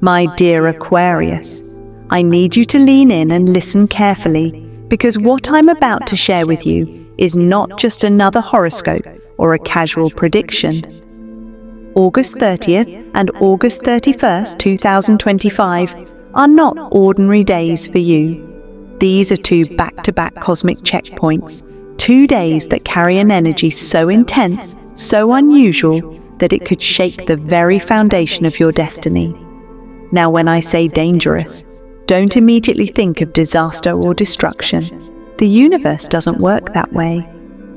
My dear Aquarius, I need you to lean in and listen carefully, because what I'm about to share with you is not just another horoscope or a casual prediction. August 30th and August 31st, 2025 are not ordinary days for you. These are two back-to-back cosmic checkpoints, 2 days that carry an energy so intense, so unusual, that it could shake the very foundation of your destiny. Now, when I say dangerous, don't immediately think of disaster or destruction. The universe doesn't work that way.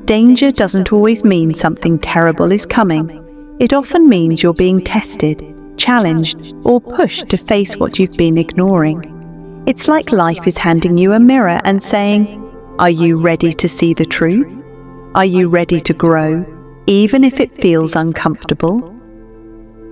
Danger doesn't always mean something terrible is coming. It often means you're being tested, challenged, or pushed to face what you've been ignoring. It's like life is handing you a mirror and saying, "Are you ready to see the truth? Are you ready to grow, even if it feels uncomfortable?"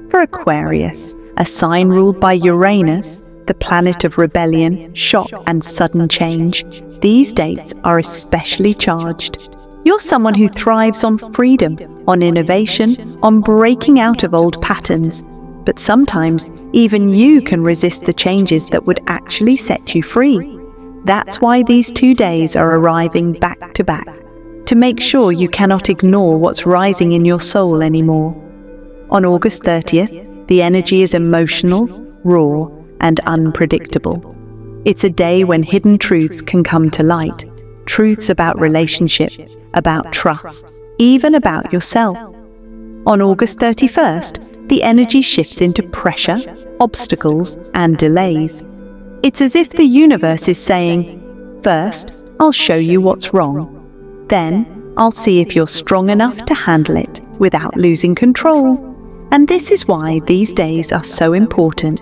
For Aquarius, a sign ruled by Uranus, the planet of rebellion, shock, and sudden change, these dates are especially charged. You're someone who thrives on freedom, on innovation, on breaking out of old patterns. But sometimes, even you can resist the changes that would actually set you free. That's why these 2 days are arriving back to back, to make sure you cannot ignore what's rising in your soul anymore. On August 30th, the energy is emotional, raw, and unpredictable. It's a day when hidden truths can come to light, truths about relationship, about trust, even about yourself. On August 31st, the energy shifts into pressure, obstacles, and delays. It's as if the universe is saying, "First, I'll show you what's wrong. Then, I'll see if you're strong enough to handle it without losing control." And this is why these days are so important,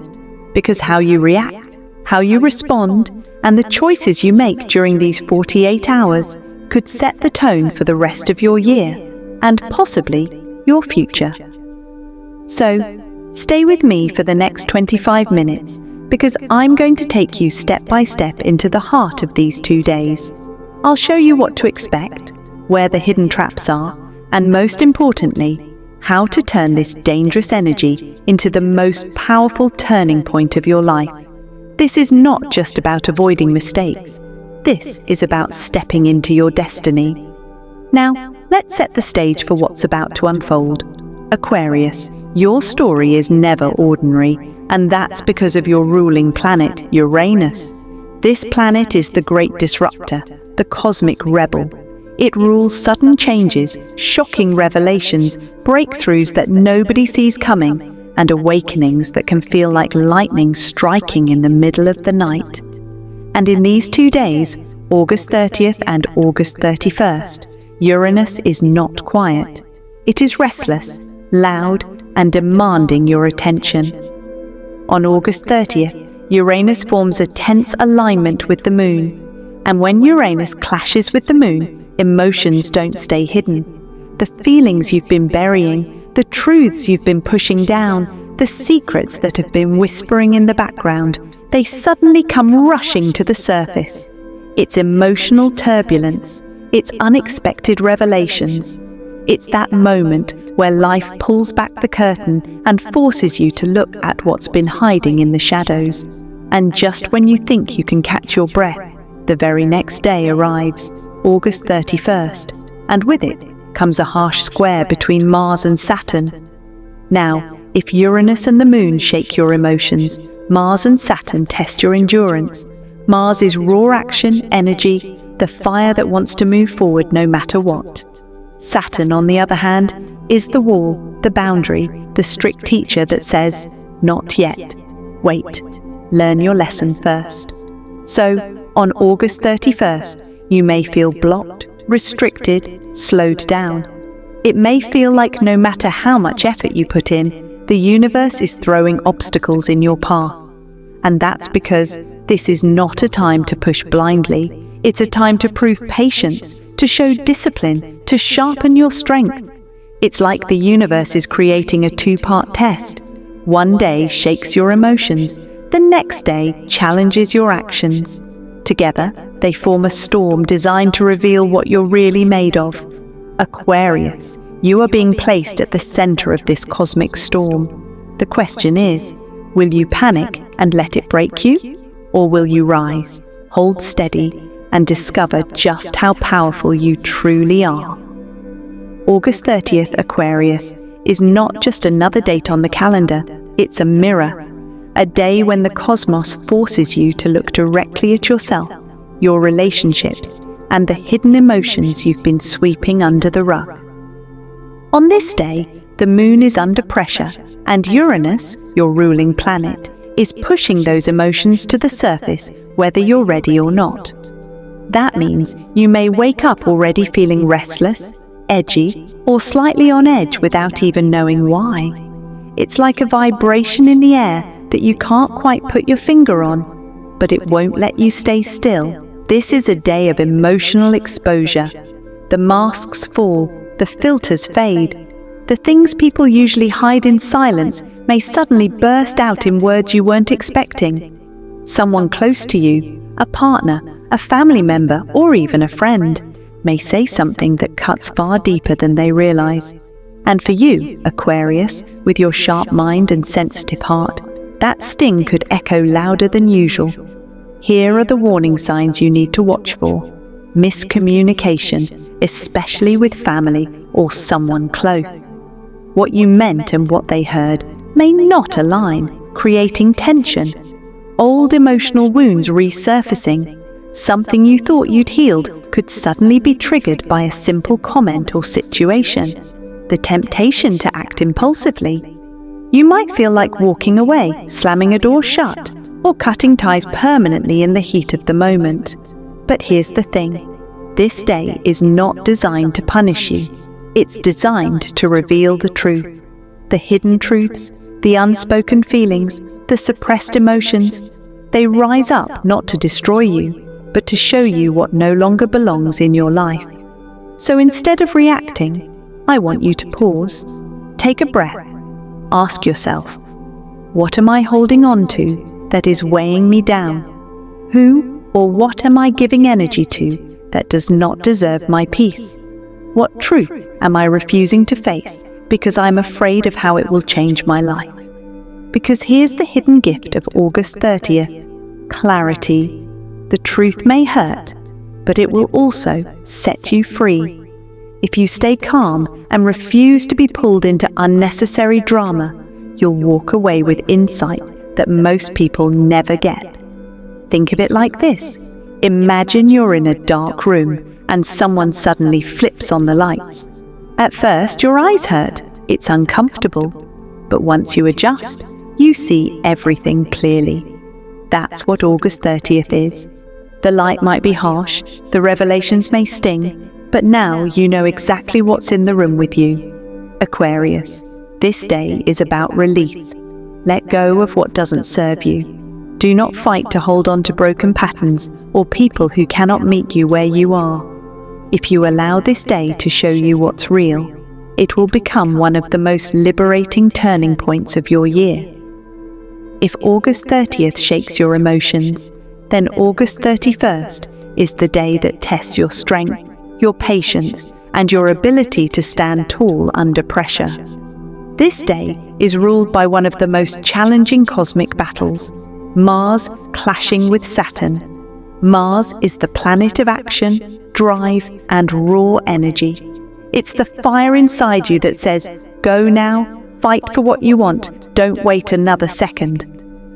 because how you react, how you respond, and the choices you make during these 48 hours could set the tone for the rest of your year, and possibly your future. So, stay with me for the next 25 minutes, because I'm going to take you step by step into the heart of these 2 days. I'll show you what to expect, where the hidden traps are, and most importantly, how to turn this dangerous energy into the most powerful turning point of your life. This is not just about avoiding mistakes. This is about stepping into your destiny. Now, let's set the stage for what's about to unfold. Aquarius, your story is never ordinary, and that's because of your ruling planet, Uranus. This planet is the great disruptor, the cosmic rebel. It rules sudden changes, shocking revelations, breakthroughs that nobody sees coming, and awakenings that can feel like lightning striking in the middle of the night. And in these 2 days, August 30th and August 31st, Uranus is not quiet. It is restless, loud, and demanding your attention. On August 30th, Uranus forms a tense alignment with the Moon. And when Uranus clashes with the Moon, emotions don't stay hidden. The feelings you've been burying, the truths you've been pushing down, the secrets that have been whispering in the background, they suddenly come rushing to the surface. It's emotional turbulence. It's unexpected revelations. It's that moment where life pulls back the curtain and forces you to look at what's been hiding in the shadows. And just when you think you can catch your breath, the very next day arrives, August 31st, and with it comes a harsh square between Mars and Saturn. Now, if Uranus and the Moon shake your emotions, Mars and Saturn test your endurance. Mars is raw action, energy, the fire that wants to move forward no matter what. Saturn, on the other hand, is the wall, the boundary, the strict teacher that says, "Not yet. Wait. Learn your lesson first." So, on August 31st, you may feel blocked, restricted, slowed down. It may feel like no matter how much effort you put in, the universe is throwing obstacles in your path. And that's because this is not a time to push blindly. It's a time to prove patience, to show discipline, to sharpen your strength. It's like the universe is creating a 2-part test. One day shakes your emotions, the next day challenges your actions. Together, they form a storm designed to reveal what you're really made of. Aquarius, you are being placed at the center of this cosmic storm. The question is, Will you panic and let it break you? Or will you rise, hold steady, and discover just how powerful you truly are? August 30th, Aquarius, is not just another date on the calendar, it's a mirror. A day when the cosmos forces you to look directly at yourself, your relationships, and the hidden emotions you've been sweeping under the rug. On this day, the moon is under pressure, and Uranus, your ruling planet, is pushing those emotions to the surface, whether you're ready or not. That means you may wake up already feeling restless, edgy, or slightly on edge without even knowing why. It's like a vibration in the air that you can't quite put your finger on, but it won't let you stay still. This is a day of emotional exposure. The masks fall, the filters fade. The things people usually hide in silence may suddenly burst out in words you weren't expecting. Someone close to you, a partner, a family member, or even a friend, may say something that cuts far deeper than they realize. And for you, Aquarius, with your sharp mind and sensitive heart, that sting could echo louder than usual. Here are the warning signs you need to watch for. Miscommunication, especially with family or someone close. What you meant and what they heard may not align, creating tension. Old emotional wounds resurfacing. Something you thought you'd healed could suddenly be triggered by a simple comment or situation. The temptation to act impulsively. You might feel like walking away, slamming a door shut, or cutting ties permanently in the heat of the moment. But here's the thing. This day is not designed to punish you. It's designed to reveal the truth. The hidden truths, the unspoken feelings, the suppressed emotions. They rise up not to destroy you, but to show you what no longer belongs in your life. So instead of reacting, I want you to pause, take a breath, ask yourself, what am I holding on to that is weighing me down? Who or what am I giving energy to that does not deserve my peace? What truth am I refusing to face because I'm afraid of how it will change my life? Because here's the hidden gift of August 30th, clarity. The truth may hurt, but it will also set you free. If you stay calm and refuse to be pulled into unnecessary drama, you'll walk away with insight that most people never get. Think of it like this. Imagine you're in a dark room and someone suddenly flips on the lights. At first, your eyes hurt. It's uncomfortable. But once you adjust, you see everything clearly. That's what August 30th is. The light might be harsh, the revelations may sting, but now you know exactly what's in the room with you. Aquarius, this day is about release. Let go of what doesn't serve you. Do not fight to hold on to broken patterns or people who cannot meet you where you are. If you allow this day to show you what's real, it will become one of the most liberating turning points of your year. If August 30th shakes your emotions, then August 31st is the day that tests your strength, your patience, and your ability to stand tall under pressure. This day is ruled by one of the most challenging cosmic battles, Mars clashing with Saturn. Mars is the planet of action, drive, and raw energy. It's the fire inside you that says, go now, fight for what you want, don't wait another second.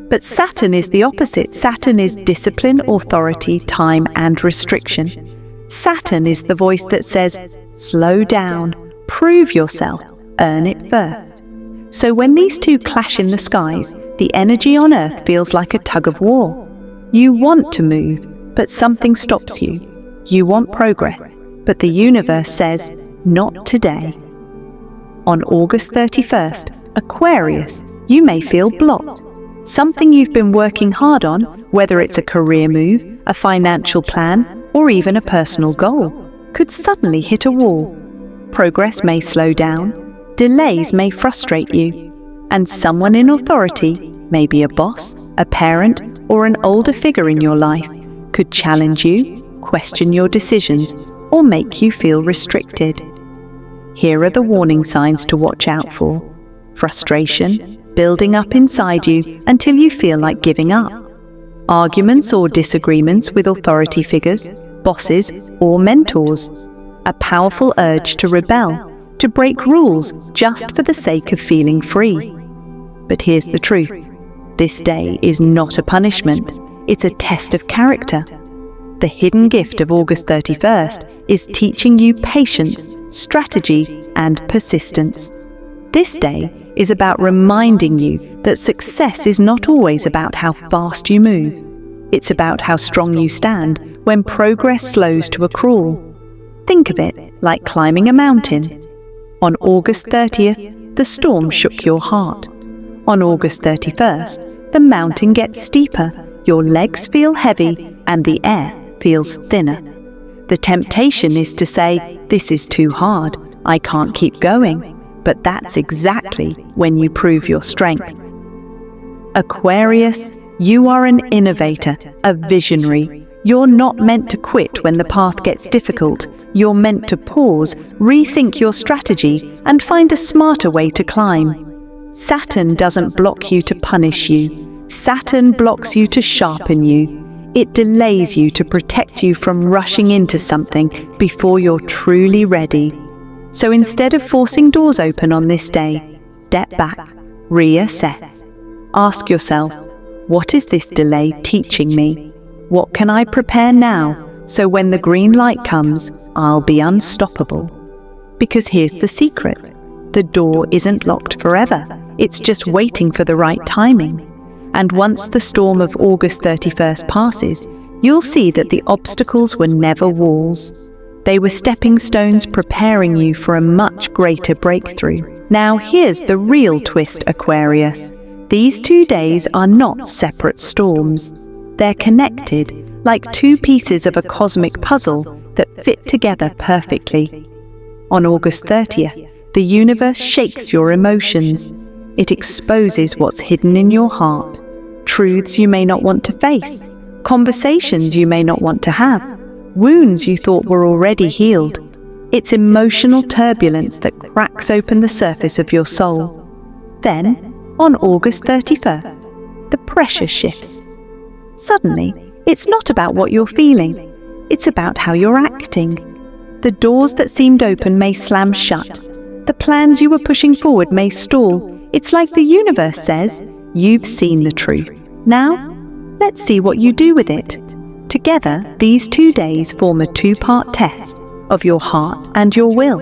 But Saturn is the opposite. Saturn is discipline, authority, time, and restriction. Saturn is the voice that says, slow down, prove yourself, earn it first. So when these two clash in the skies, the energy on Earth feels like a tug of war. You want to move, but something stops you. You want progress, but the universe says, not today. On August 31st, Aquarius, you may feel blocked. Something you've been working hard on, whether it's a career move, a financial plan, or even a personal goal, could suddenly hit a wall. Progress may slow down, delays may frustrate you, and someone in authority, maybe a boss, a parent, or an older figure in your life, could challenge you, question your decisions, or make you feel restricted. Here are the warning signs to watch out for: frustration, building up inside you until you feel like giving up. Arguments or disagreements with authority figures, bosses, or mentors. A powerful urge to rebel, to break rules just for the sake of feeling free. But here's the truth. This day is not a punishment. It's a test of character. The hidden gift of August 31st is teaching you patience, strategy, and persistence. This day is about reminding you that success is not always about how fast you move. It's about how strong you stand when progress slows to a crawl. Think of it like climbing a mountain. On August 30th, the storm shook your heart. On August 31st, the mountain gets steeper, your legs feel heavy, and the air feels thinner. The temptation is to say, "This is too hard, I can't keep going." But that's exactly when you prove your strength. Aquarius, you are an innovator, a visionary. You're not meant to quit when the path gets difficult. You're meant to pause, rethink your strategy, and find a smarter way to climb. Saturn doesn't block you to punish you. Saturn blocks you to sharpen you. It delays you to protect you from rushing into something before you're truly ready. So instead of forcing doors open on this day, step back, reassess. Ask yourself, what is this delay teaching me? What can I prepare now so when the green light comes, I'll be unstoppable? Because here's the secret. The door isn't locked forever. It's just waiting for the right timing. And once the storm of August 31st passes, you'll see that the obstacles were never walls. They were stepping stones preparing you for a much greater breakthrough. Now here's the real twist, Aquarius. These 2 days are not separate storms. They're connected, like two pieces of a cosmic puzzle that fit together perfectly. On August 30th, the universe shakes your emotions. It exposes what's hidden in your heart, truths you may not want to face, conversations you may not want to have, wounds you thought were already healed. It's emotional turbulence that cracks open the surface of your soul. Then, on August 31st, the pressure shifts. Suddenly, it's not about what you're feeling, it's about how you're acting. The doors that seemed open may slam shut. The plans you were pushing forward may stall. It's like the universe says, "You've seen the truth. Now, let's see what you do with it." Together, these 2 days form a two-part test of your heart and your will.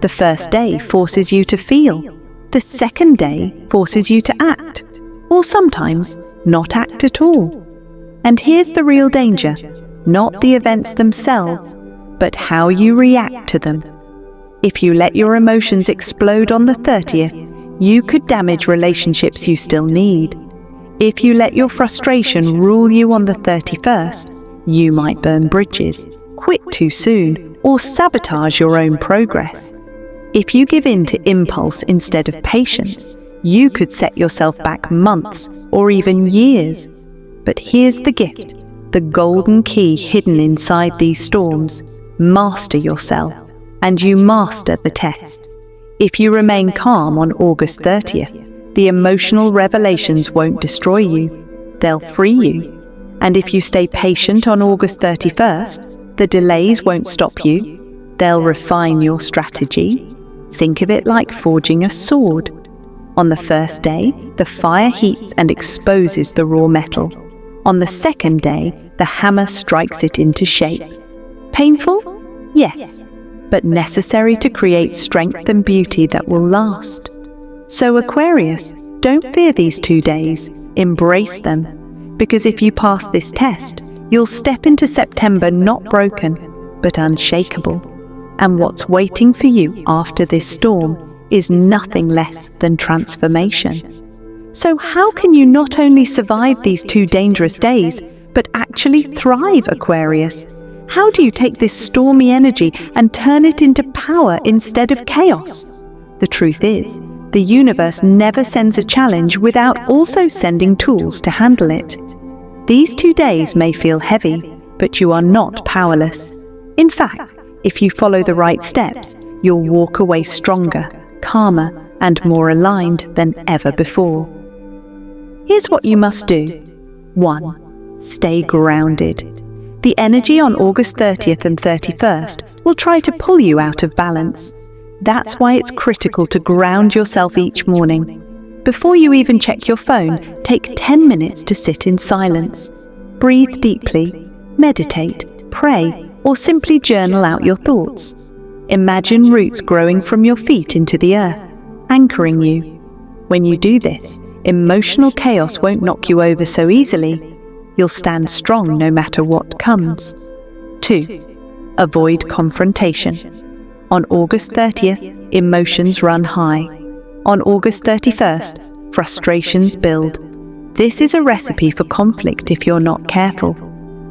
The first day forces you to feel. The second day forces you to act, or sometimes not act at all. And here's the real danger, not the events themselves, but how you react to them. If you let your emotions explode on the 30th, you could damage relationships you still need. If you let your frustration rule you on the 31st, you might burn bridges, quit too soon, or sabotage your own progress. If you give in to impulse instead of patience, you could set yourself back months or even years. But here's the gift, the golden key hidden inside these storms. Master yourself, and you master the test. If you remain calm on August 30th, the emotional revelations won't destroy you, they'll free you. And if you stay patient on August 31st, the delays won't stop you, they'll refine your strategy. Think of it like forging a sword. On the first day, the fire heats and exposes the raw metal. On the second day, the hammer strikes it into shape. Painful? Yes, but necessary to create strength and beauty that will last. So Aquarius, don't fear these 2 days, embrace them. Because if you pass this test, you'll step into September not broken, but unshakable. And what's waiting for you after this storm is nothing less than transformation. So how can you not only survive these 2 dangerous days, but actually thrive, Aquarius? How do you take this stormy energy and turn it into power instead of chaos? The truth is, the universe never sends a challenge without also sending tools to handle it. These 2 days may feel heavy, but you are not powerless. In fact, if you follow the right steps, you'll walk away stronger, calmer, and more aligned than ever before. Here's what you must do. 1. Stay grounded. The energy on August 30th and 31st will try to pull you out of balance. That's why it's critical to ground yourself each morning. Before you even check your phone, take 10 minutes to sit in silence. Breathe deeply, meditate, pray, or simply journal out your thoughts. Imagine roots growing from your feet into the earth, anchoring you. When you do this, emotional chaos won't knock you over so easily. You'll stand strong no matter what comes. 2. Avoid confrontation. On August 30th, emotions run high. On August 31st, frustrations build. This is a recipe for conflict if you're not careful.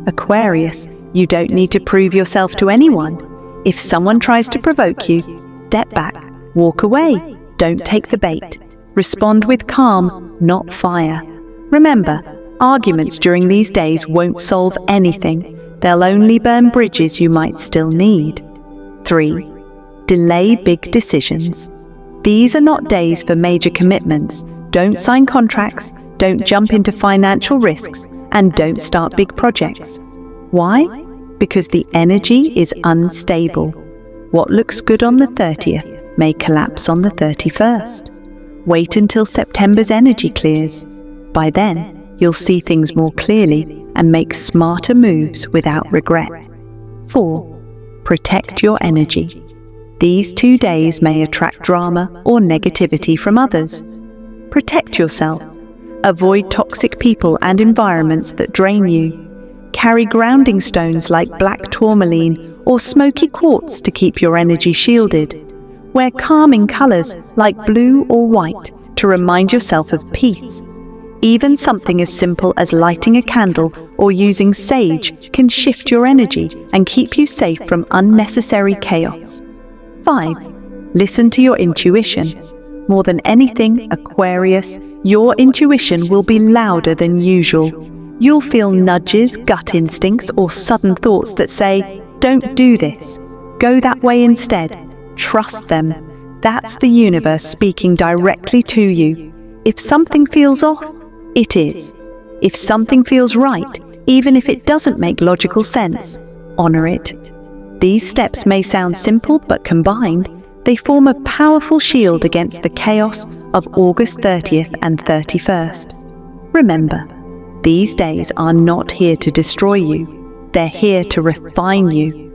Aquarius, you don't need to prove yourself to anyone. If someone tries to provoke you, step back, walk away, don't take the bait. Respond with calm, not fire. Remember, arguments during these days won't solve anything. They'll only burn bridges you might still need. 3. Delay big decisions. These are not days for major commitments. Don't sign contracts, don't jump into financial risks, and don't start big projects. Why? Because the energy is unstable. What looks good on the 30th may collapse on the 31st. Wait until September's energy clears. By then, you'll see things more clearly and make smarter moves without regret. 4. Protect your energy. These 2 days may attract drama or negativity from others. Protect yourself. Avoid toxic people and environments that drain you. Carry grounding stones like black tourmaline or smoky quartz to keep your energy shielded. Wear calming colors like blue or white to remind yourself of peace. Even something as simple as lighting a candle or using sage can shift your energy and keep you safe from unnecessary chaos. 5. Listen to your intuition. More than anything, Aquarius, your intuition will be louder than usual. You'll feel nudges, gut instincts, or sudden thoughts that say, "Don't do this. Go that way instead." Trust them. That's the universe speaking directly to you. If something feels off, it is. If something feels right, even if it doesn't make logical sense, honor it. These steps may sound simple, but combined, they form a powerful shield against the chaos of August 30th and 31st. Remember, these days are not here to destroy you. They're here to refine you.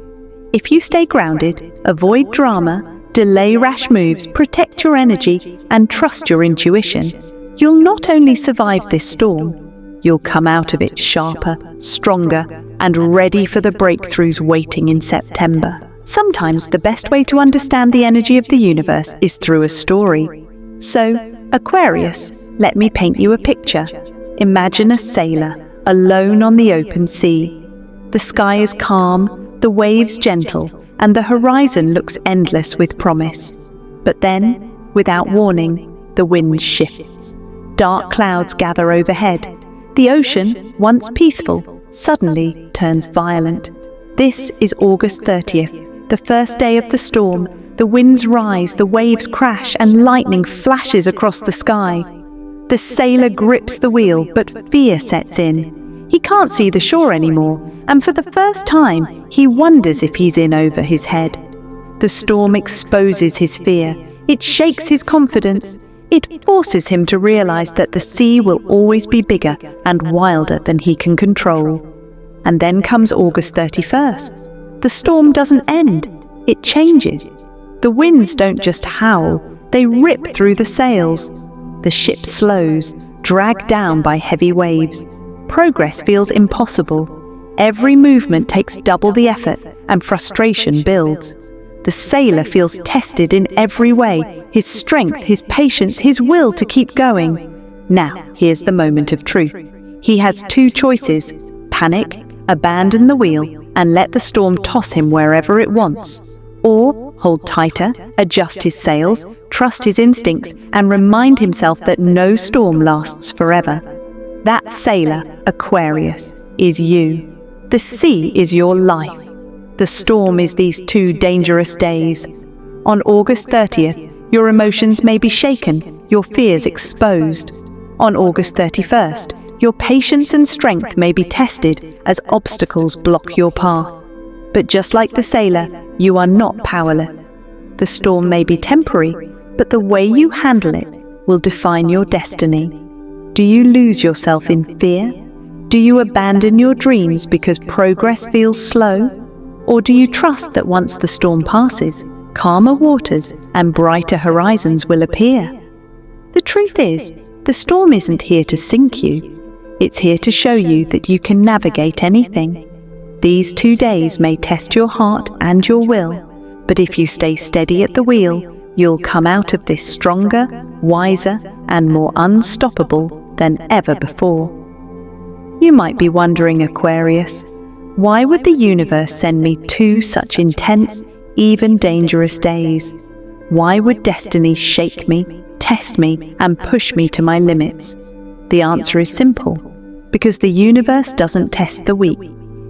If you stay grounded, avoid drama, delay rash moves, protect your energy, and trust your intuition, you'll not only survive this storm, you'll come out of it sharper, stronger, and ready for the breakthroughs waiting in September. Sometimes the best way to understand the energy of the universe is through a story. So, Aquarius, let me paint you a picture. Imagine a sailor, alone on the open sea. The sky is calm, the waves gentle, and the horizon looks endless with promise. But then, without warning, the wind shifts. Dark clouds gather overhead. The ocean, once peaceful, suddenly turns violent. This is August 30th, the first day of the storm. The winds rise, the waves crash, and lightning flashes across the sky. The sailor grips the wheel, but fear sets in. He can't see the shore anymore, and for the first time, he wonders if he's in over his head. The storm exposes his fear. It shakes his confidence. It forces him to realize that the sea will always be bigger and wilder than he can control. And then comes August 31st. The storm doesn't end. It changes. The winds don't just howl, they rip through the sails. The ship slows, dragged down by heavy waves. Progress feels impossible. Every movement takes double the effort, and frustration builds. The sailor feels tested in every way, his strength, his patience, his will to keep going. Now, here's the moment of truth. He has 2 choices: panic, abandon the wheel, and let the storm toss him wherever it wants. Or hold tighter, adjust his sails, trust his instincts, and remind himself that no storm lasts forever. That sailor, Aquarius, is you. The sea is your life. The storm is these 2 dangerous days. On August 30th, Your emotions may be shaken, your fears exposed. On August 31st, your patience and strength may be tested as obstacles block your path. But just like the sailor, you are not powerless. The storm may be temporary, but the way you handle it will define your destiny. Do you lose yourself in fear? Do you abandon your dreams because progress feels slow? Or do you trust that once the storm passes, calmer waters and brighter horizons will appear? The truth is, the storm isn't here to sink you. It's here to show you that you can navigate anything. These 2 days may test your heart and your will, but if you stay steady at the wheel, you'll come out of this stronger, wiser, and more unstoppable than ever before. You might be wondering, Aquarius, why would the universe send me 2 such intense, even dangerous days? Why would destiny shake me, test me, and push me to my limits? The answer is simple. Because the universe doesn't test the weak.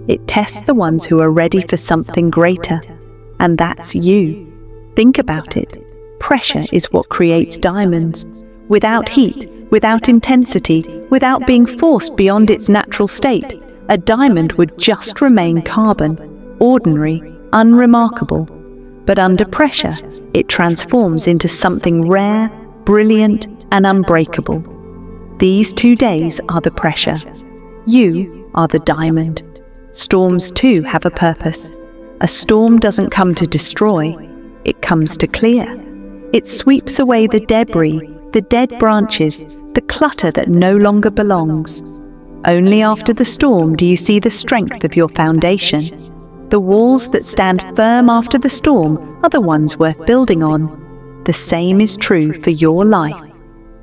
It tests the ones who are ready for something greater. And that's you. Think about it. Pressure is what creates diamonds. Without heat, without intensity, without being forced beyond its natural state, a diamond would just remain carbon, ordinary, unremarkable. But under pressure, it transforms into something rare, brilliant, and unbreakable. These 2 days are the pressure. You are the diamond. Storms too have a purpose. A storm doesn't come to destroy, it comes to clear. It sweeps away the debris, the dead branches, the clutter that no longer belongs. Only after the storm do you see the strength of your foundation. The walls that stand firm after the storm are the ones worth building on. The same is true for your life.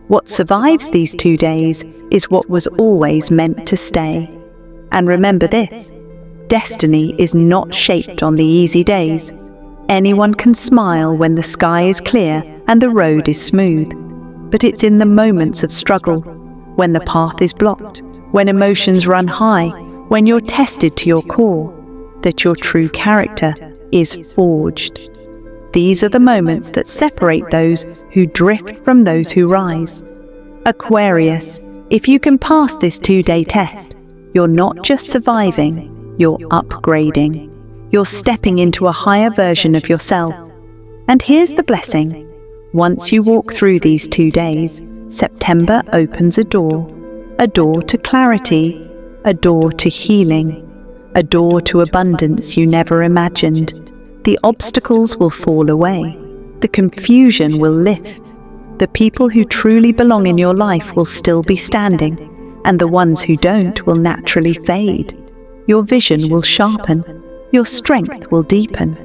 What survives these 2 days is what was always meant to stay. And remember this, destiny is not shaped on the easy days. Anyone can smile when the sky is clear and the road is smooth. But it's in the moments of struggle, when the path is blocked, when emotions run high, when you're tested to your core, that your true character is forged. These are the moments that separate those who drift from those who rise. Aquarius, if you can pass this 2-day test, you're not just surviving, you're upgrading. You're stepping into a higher version of yourself. And here's the blessing. Once you walk through these 2 days, September opens a door to clarity, a door to healing, a door to abundance you never imagined. The obstacles will fall away, the confusion will lift, the people who truly belong in your life will still be standing, and the ones who don't will naturally fade. Your vision will sharpen, your strength will deepen,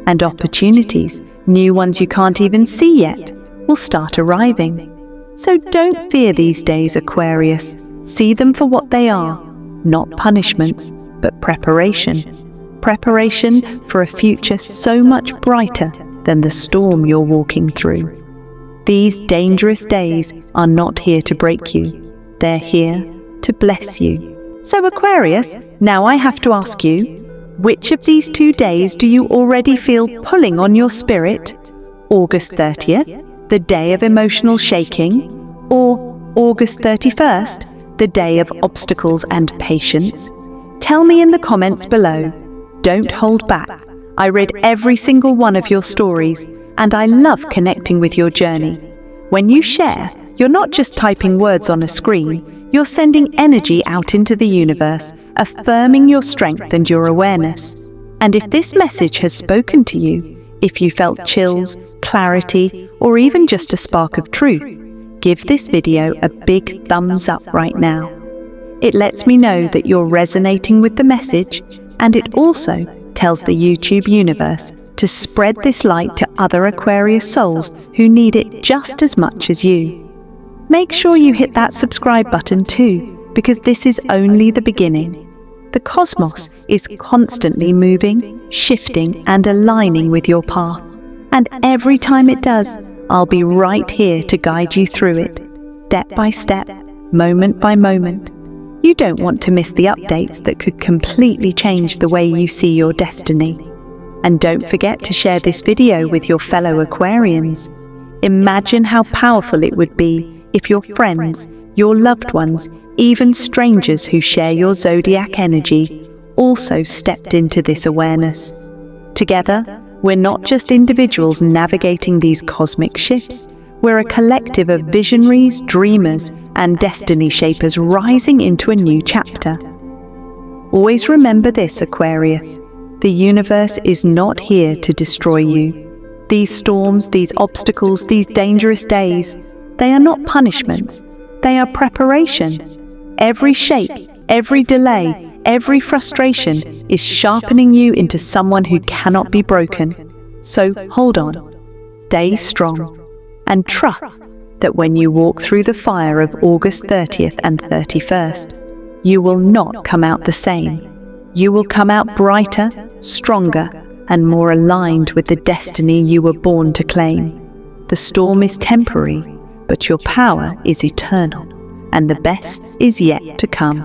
and opportunities, new ones you can't even see yet, will start arriving. So don't fear these days, Aquarius. See them for what they are, not punishments, but preparation. Preparation for a future so much brighter than the storm you're walking through. These dangerous days are not here to break you. They're here to bless you. So Aquarius, now I have to ask you, which of these 2 days do you already feel pulling on your spirit? August 30th, the day of emotional shaking, or August 31st, the day of obstacles and patience? Tell me in the comments below. Don't hold back. I read every single one of your stories, and I love connecting with your journey. When you share, you're not just typing words on a screen, you're sending energy out into the universe, affirming your strength and your awareness. And if this message has spoken to you, if you felt chills, clarity, or even just a spark of truth, give this video a big thumbs up right now. It lets me know that you're resonating with the message, and it also tells the YouTube universe to spread this light to other Aquarius souls who need it just as much as you. Make sure you hit that subscribe button too, because this is only the beginning. The cosmos is constantly moving, shifting, and aligning with your path. And every time it does, I'll be right here to guide you through it, step by step, moment by moment. You don't want to miss the updates that could completely change the way you see your destiny. And don't forget to share this video with your fellow Aquarians. Imagine how powerful it would be if your friends, your loved ones, even strangers who share your zodiac energy, also stepped into this awareness. Together, we're not just individuals navigating these cosmic shifts, we're a collective of visionaries, dreamers, and destiny shapers rising into a new chapter. Always remember this, Aquarius. The universe is not here to destroy you. These storms, these obstacles, these dangerous days, they are not punishments, they are preparation. Every shake, every delay, every frustration is sharpening you into someone who cannot be broken. So hold on, stay strong, and trust that when you walk through the fire of August 30th and 31st, you will not come out the same. You will come out brighter, stronger, and more aligned with the destiny you were born to claim. The storm is temporary, but your power is eternal, and the best is yet to come.